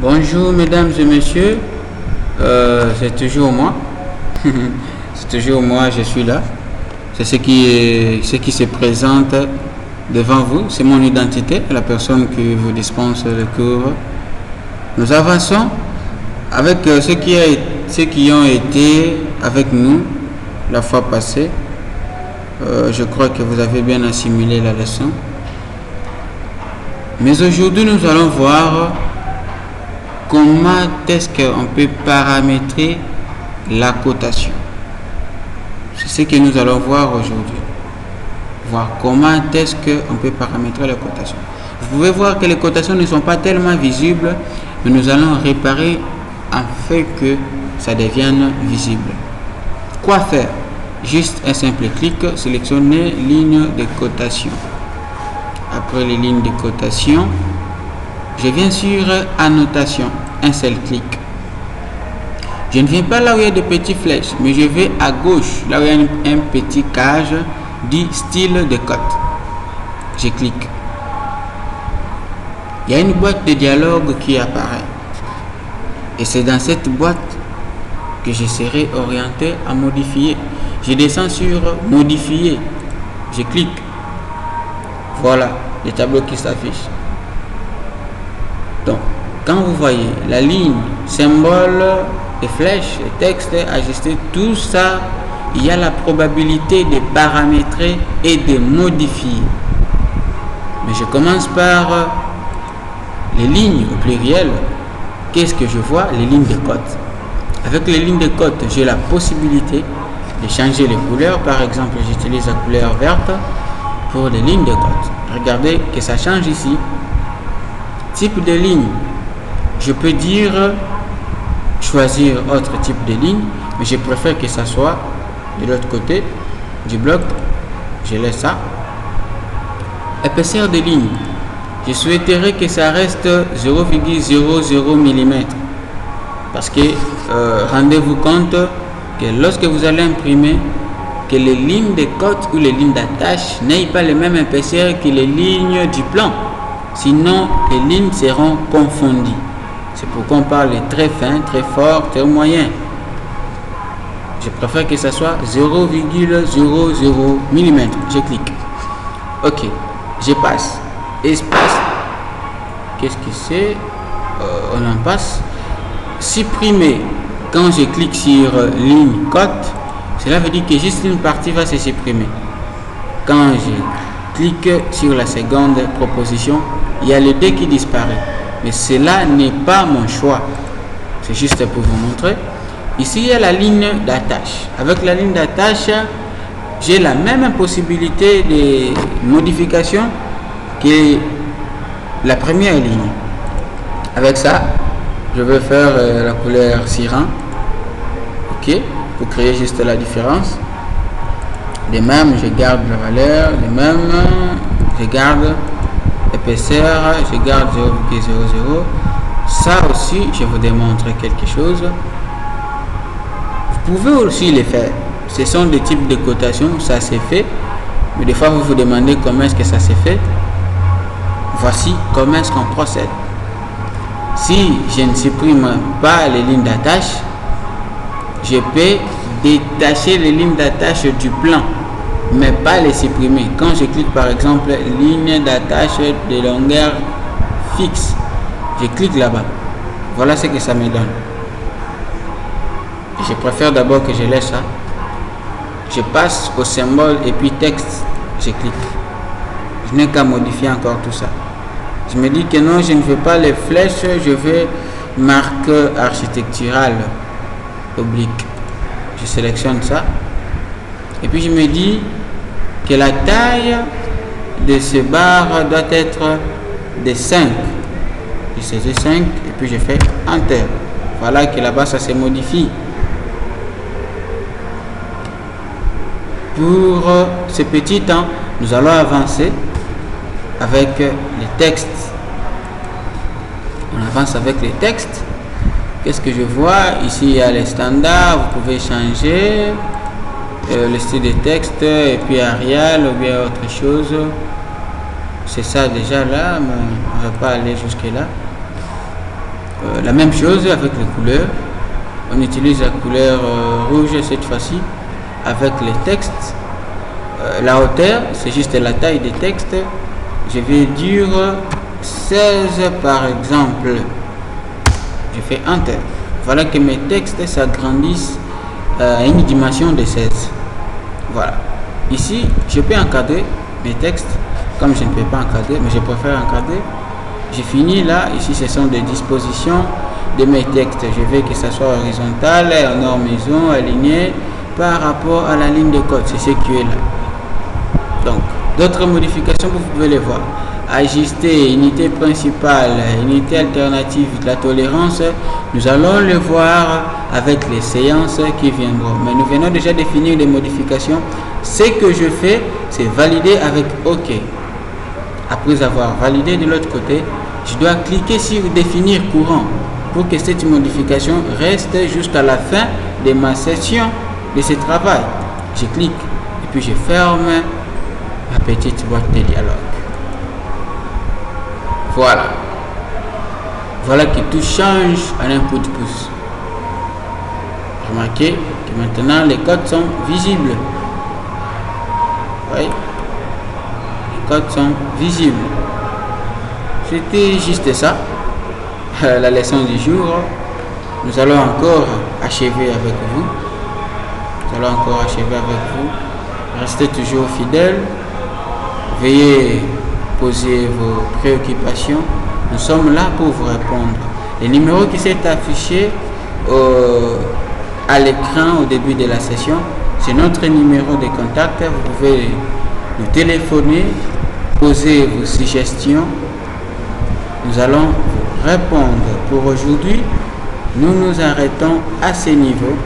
Bonjour mesdames et messieurs, c'est toujours moi, c'est toujours moi, je suis là, c'est ce qui se présente devant vous, c'est mon identité, la personne qui vous dispense le cours. Nous avançons avec ceux qui ont été avec nous la fois passée. Je crois que vous avez bien assimilé la leçon. Mais aujourd'hui, nous allons voir comment est-ce qu'on peut paramétrer la cotation. C'est ce que nous allons voir aujourd'hui. Voir comment est-ce qu'on peut paramétrer la cotation. Vous pouvez voir que les cotations ne sont pas tellement visibles, mais nous allons réparer afin que ça devienne visible. Quoi faire? Juste un simple clic, sélectionner ligne de cotation. Après les lignes de cotation, je viens sur annotation, un seul clic. Je ne viens pas là où il y a des petites flèches, mais je vais à gauche, là où il y a un petit cage dit style de cote. Je clique. Il y a une boîte de dialogue qui apparaît. Et c'est dans cette boîte que je serai orienté à modifier. Je descends sur modifier. Je clique. Voilà le tableau qui s'affiche. Donc, quand vous voyez la ligne, symbole, les flèches, le texte ajusté, tout ça, il y a la probabilité de paramétrer et de modifier. Mais je commence par les lignes au pluriel. Qu'est-ce que je vois? Les lignes de cote. Avec les lignes de cote, j'ai la possibilité de changer les couleurs. Par exemple, j'utilise la couleur verte pour les lignes de cote. Regardez que ça change ici. Type de ligne, je peux dire choisir autre type de ligne, mais je préfère que ça soit de l'autre côté du bloc. Je laisse ça. Épaisseur de ligne, je souhaiterais que ça reste 0,00 mm, parce que rendez-vous compte que lorsque vous allez imprimer, que les lignes de cote ou les lignes d'attache n'aient pas les mêmes épaisseurs que les lignes du plan. Sinon, les lignes seront confondues. C'est pourquoi on parle de très fin, très fort, très moyen. Je préfère que ça soit 0,00 mm. Je clique. Ok, je passe. Espace. Qu'est-ce que c'est? On en passe. Supprimer. Quand je clique sur ligne cote, cela veut dire que juste une partie va se supprimer. Quand je clique sur la seconde proposition, il y a le D qui disparaît. Mais cela n'est pas mon choix. C'est juste pour vous montrer. Ici, il y a la ligne d'attache. Avec la ligne d'attache, j'ai la même possibilité de modification que la première ligne. Avec ça, je vais faire la couleur cyan. Ok, pour créer juste la différence. De même, je garde la valeur. De même, je garde épaisseur. Je garde 0,00. Ça aussi, je vous démontre quelque chose. Vous pouvez aussi le faire. Ce sont des types de cotation, ça s'est fait. Mais des fois, vous vous demandez comment est-ce que ça s'est fait. Voici comment est-ce qu'on procède. Si je ne supprime pas les lignes d'attache, je peux détacher les lignes d'attache du plan, mais pas les supprimer. Quand je clique par exemple ligne d'attache de longueur fixe, je clique là-bas. Voilà ce que ça me donne. Je préfère d'abord que je laisse ça. Je passe au symbole et puis texte, je clique. Je n'ai qu'à modifier encore tout ça. Je me dis que non, je ne veux pas les flèches, je veux marque architecturale oblique. Je sélectionne ça. Et puis je me dis que la taille de ce barre doit être de 5. Je saisis 5 et puis je fais Enter. Voilà que là-bas ça se modifie. Pour ce petit temps, nous allons avancer avec les textes. On avance avec les textes. Qu'est-ce que je vois? Ici, il y a les standards. Vous pouvez changer le style de texte et puis Arial ou bien autre chose. C'est ça déjà là, mais on ne va pas aller jusque là. La même chose avec les couleurs. On utilise la couleur rouge cette fois-ci avec les textes. La hauteur, c'est juste la taille des textes. Je vais dire 16 par exemple. Je fais Enter. Voilà que mes textes s'agrandissent à une dimension de 16. Voilà. Ici, je peux encadrer mes textes. Comme je ne peux pas encadrer, mais je préfère encadrer. J'ai fini là. Ici, ce sont des dispositions de mes textes. Je veux que ça soit horizontal, en nord maison, aligné par rapport à la ligne de code. C'est ce qui est là. Donc, d'autres modifications, vous pouvez les voir. Ajuster unité principale, unité alternative de la tolérance, nous allons le voir avec les séances qui viendront. Mais nous venons déjà définir des modifications. Ce que je fais, c'est valider avec OK. Après avoir validé de l'autre côté, je dois cliquer sur définir courant pour que cette modification reste jusqu'à la fin de ma session de ce travail. Je clique et puis je ferme ma petite boîte de dialogue. Voilà. Voilà que tout change en un coup de pouce. Remarquez que maintenant les codes sont visibles. Oui. Les codes sont visibles. C'était juste ça. La leçon du jour. Nous allons encore achever avec vous. Restez toujours fidèles. Veuillez poser vos préoccupations. Nous sommes là pour vous répondre. Le numéro qui s'est affiché à l'écran au début de la session, c'est notre numéro de contact. Vous pouvez nous téléphoner, poser vos suggestions. Nous allons vous répondre. Pour aujourd'hui, nous nous arrêtons à ce niveau.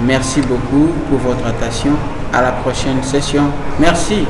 Merci beaucoup pour votre attention. À la prochaine session. Merci.